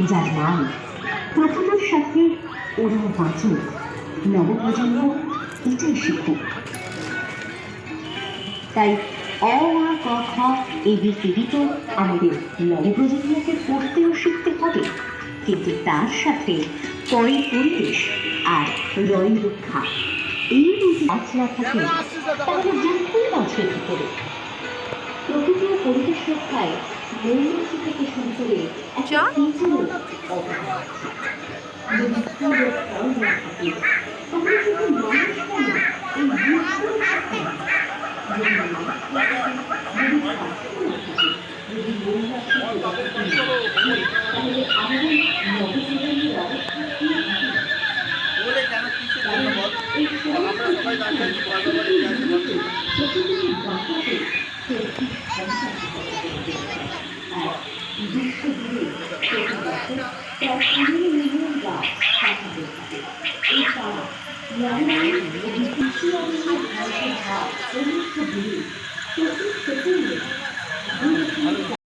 যার মান প্রকৃতির সাথে ওরাও বাঁচুক, নবপ্রজন্ম এটাই শিখুক। তাই অ আ ক খ এবিসিডি তো আমাদের নবপ্রজন্মকে পড়তে ও শিখতে হবে, কিন্তু তার সাথে পরের পরিবেশ আর রয় রক্ষা এই দুটি গাছ না থাকে তাহলে যুক্তই বাঁচবে কি করে? প্রকৃতি ও পরিবেশ রক্ষায় মৌমাছি থেকে শুরু করে একটা কীটেরও অবদান আছে। যদি ফুল ও ফল না থাকে তাহলে শুধু মানুষ কেন, এই বৃক্ষও থাকে না। যদি মানুষ না থাকে, যদি স্বাস্থ্য না থাকে, যদি মৌমাছি প্রজাপতি না থাকে, তাহলে আমাদের নবপ্রজন্মের অবস্থা কি হবে? এই প্রকৃতিকে বাঁচাতে কেউ কি ক্ষমতা আর বিশ্বজুড়ে প্রতি বছর প্রায় 15 মিলিয়ন গাছ কাটা হয়ে থাকে। এই তারা নবীন ও কৃষি অরণ্যের ধ্বংসের হার ক্রমশ বেড়ে 24 সেকেন্ডে